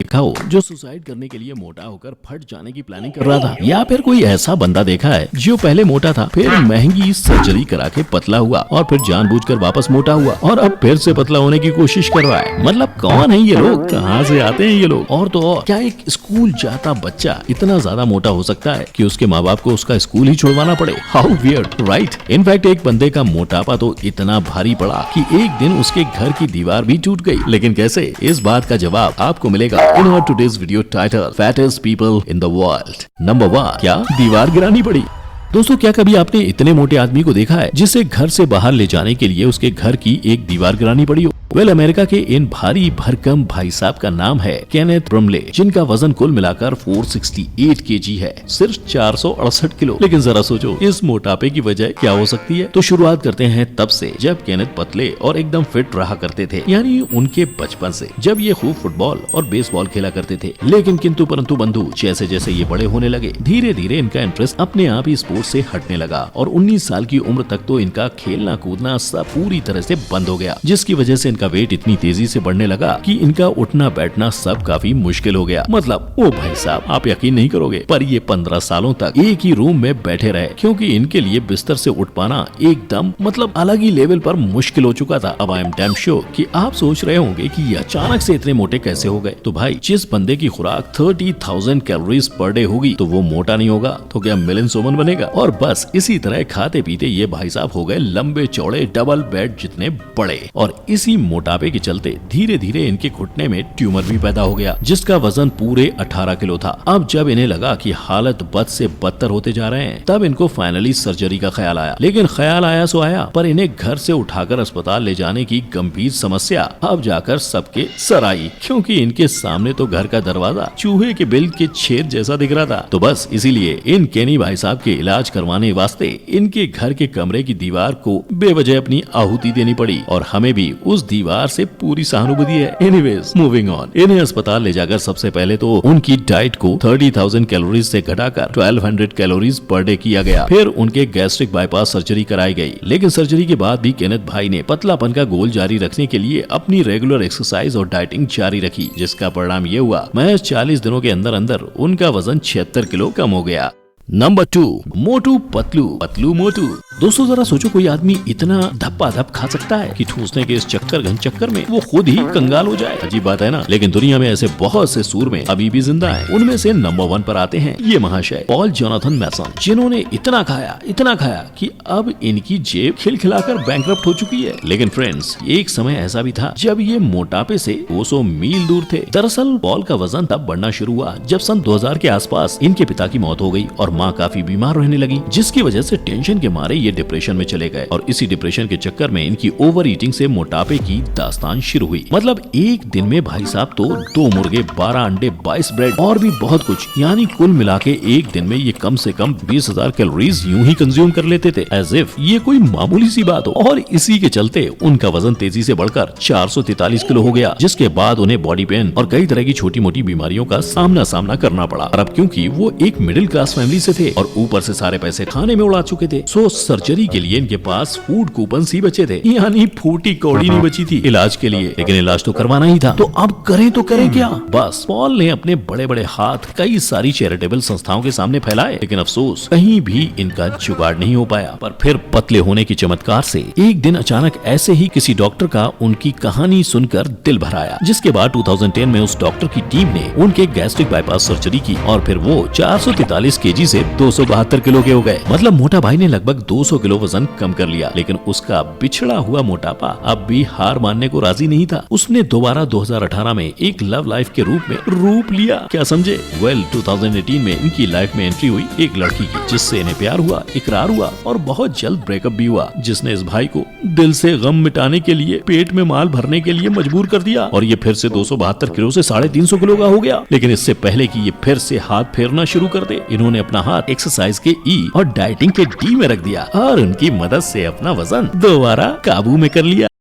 देखा हो जो सुसाइड करने के लिए मोटा होकर फट जाने की प्लानिंग कर रहा था, या फिर कोई ऐसा बंदा देखा है जो पहले मोटा था, फिर महंगी सर्जरी करा के पतला हुआ और फिर जानबूझकर वापस मोटा हुआ और अब फिर से पतला होने की कोशिश कर रहा है। मतलब कौन है ये लोग, कहाँ से आते हैं ये लोग? और तो और क्या एक स्कूल जाता बच्चा इतना ज्यादा मोटा हो सकता है कि उसके माँ बाप को उसका स्कूल ही छुड़वाना पड़े? How weird, right? इनफैक्ट एक बंदे का मोटापा तो इतना भारी पड़ा कि एक दिन उसके घर की दीवार भी टूट गई। लेकिन कैसे? इस बात का जवाब आपको मिलेगा in our today's video title fattest people in the world. Number 1, क्या दीवार गिरानी पड़ी? दोस्तों, क्या कभी आपने इतने मोटे आदमी को देखा है जिसे घर से बाहर ले जाने के लिए उसके घर की एक दीवार गिरानी पड़ी हो? अमेरिका के इन भारी भरकम भाई साहब का नाम है केनेथ ब्रमले, जिनका वजन कुल मिलाकर 468 केजी है, सिर्फ 468 किलो। लेकिन जरा सोचो इस मोटापे की वजह क्या हो सकती है? तो शुरुआत करते हैं तब से जब केनेथ पतले और एकदम फिट रहा करते थे, यानी उनके बचपन से, जब ये खूब फुटबॉल और बेसबॉल खेला करते थे। लेकिन किंतु परंतु बंधु, जैसे जैसे ये बड़े होने लगे, धीरे धीरे इनका इंटरेस्ट अपने आप ही स्पोर्ट्स से हटने लगा और 19 साल की उम्र तक तो इनका खेलना कूदना सब पूरी तरह से बंद हो गया, जिसकी वजह से इनका वेट इतनी तेजी से बढ़ने लगा कि इनका उठना बैठना सब काफी मुश्किल हो गया। मतलब ओ भाई साहब, आप यकीन नहीं करोगे, पर ये 15 सालों तक एक ही रूम में बैठे रहे, क्योंकि इनके लिए बिस्तर से उठ पाना एकदम मतलब अलग ही लेवल पर मुश्किल हो चुका था। अब आई एम डैम श्योर कि आप सोच रहे होंगे कि ये अचानक से इतने मोटे कैसे हो गए। तो भाई, जिस बंदे की खुराक 30,000 कैलोरीज पर डे होगी तो वो मोटा नहीं होगा तो क्या मिलिन सोमन बनेगा? और बस इसी तरह खाते पीते ये भाई साहब हो गए लंबे चौड़े डबल बेड जितने बड़े, और इसी मोटापे के चलते धीरे धीरे इनके घुटने में ट्यूमर भी पैदा हो गया, जिसका वजन पूरे 18 किलो था। अब जब इन्हें लगा कि हालत बद से बदतर होते जा रहे हैं, तब इनको फाइनली सर्जरी का ख्याल आया। लेकिन ख्याल आया सो आया, पर इन्हें घर से उठाकर अस्पताल ले जाने की गंभीर समस्या अब जाकर सबके सर आई, क्योंकि इनके सामने तो घर का दरवाजा चूहे के बिल के छेद जैसा दिख रहा था। तो बस इसीलिए इन केनी भाई साहब के इलाज करवाने वास्ते इनके घर के कमरे की दीवार को बेवजह अपनी आहुति देनी पड़ी, और हमें भी उस दीवार से पूरी सहानुभूति है। Anyways, moving on. इन्हें अस्पताल ले जाकर सबसे पहले तो उनकी डाइट को 30,000 कैलोरीज से घटाकर 1200 कैलोरीज पर डे किया गया। फिर उनके गैस्ट्रिक बाईपास सर्जरी कराई गई। लेकिन सर्जरी के बाद भी केनेथ भाई ने पतलापन का गोल जारी रखने के लिए अपनी रेगुलर एक्सरसाइज और डाइटिंग जारी रखी, जिसका परिणाम ये हुआ, महज 40 दिनों के अंदर अंदर उनका वजन 76 किलो कम हो गया। नंबर 2, मोटू पतलू, पतलू मोटू। दोस्तों, जरा सोचो, कोई आदमी इतना धप्पा धप खा सकता है कि ठूसने के इस चक्कर घन चक्कर में वो खुद ही कंगाल हो जाए? अजीब बात है ना? लेकिन दुनिया में ऐसे बहुत से सूरमे अभी भी जिंदा हैं। उनमें से नंबर 1 पर आते हैं ये महाशय पॉल जोनाथन मैसन, जिन्होंने इतना खाया कि अब इनकी जेब खिलखिलाकर बैंकरप्ट हो चुकी है। लेकिन फ्रेंड्स, एक समय ऐसा भी था जब ये मोटापे से 200 मील दूर थे। दरअसल पॉल का वजन तब बढ़ना शुरू हुआ जब सन 2000 के आसपास इनके पिता की मौत हो गई और माँ काफी बीमार रहने लगी, जिसकी वजह से टेंशन के मारे ये डिप्रेशन में चले गए, और इसी डिप्रेशन के चक्कर में इनकी ओवर ईटिंग से मोटापे की दास्तान शुरू हुई। मतलब एक दिन में भाई साहब तो 2 मुर्गे, 12 अंडे, 22 ब्रेड और भी बहुत कुछ, यानी कुल मिला के एक दिन में ये कम से कम 20,000 कैलोरीज यूं ही कंज्यूम कर लेते थे, एज इफ ये कोई मामूली सी बात हो। और इसी के चलते उनका वजन तेजी से बढ़कर 443 किलो हो गया, जिसके बाद उन्हें बॉडी पेन और कई तरह की छोटी मोटी बीमारियों का सामना करना पड़ा। और अब क्योंकि वो एक मिडिल क्लास फैमिली से थे और ऊपर से सारे पैसे खाने में उड़ा चुके थे, सो सर्जरी के लिए इनके पास फूड कूपन ही बचे थे, यानी फूटी कौड़ी नहीं बची थी इलाज के लिए। लेकिन इलाज तो करवाना ही था, तो अब करें तो करें क्या? बस पॉल ने अपने बड़े बड़े हाथ कई सारी चैरिटेबल संस्थाओं के सामने फैलाए, लेकिन अफसोस कहीं भी इनका जुगाड़ नहीं हो पाया। पर फिर पतले होने की चमत्कार से एक दिन अचानक ऐसे ही किसी डॉक्टर का उनकी कहानी सुनकर दिल भर आया, जिसके बाद 2010 में उस डॉक्टर की टीम ने उनके गैस्ट्रिक बाईपास सर्जरी की, और फिर वो 443 केजी से 272 किलो के हो गए। मतलब मोटा भाई ने लगभग 200 किलो वजन कम कर लिया। लेकिन उसका बिछड़ा हुआ मोटापा अब भी हार मानने को राजी नहीं था। उसने दोबारा 2018 में एक लव लाइफ के रूप में रूप लिया। क्या समझे? 2018 में इनकी लाइफ में एंट्री हुई एक लड़की की, जिससे इन्हें प्यार हुआ, इकरार हुआ और बहुत जल्द ब्रेकअप भी हुआ, जिसने इस भाई को दिल से गम मिटाने के लिए, पेट में माल भरने के लिए मजबूर कर दिया, और ये फिर से 272 किलो से 350 किलो का हो गया। लेकिन इससे पहले कि ये फिर से हाथ फेरना शुरू कर दे, इन्होंने अपना हाथ एक्सरसाइज के ई और डाइटिंग के डी में रख दिया और उनकी मदद से अपना वजन दोबारा काबू में कर लिया।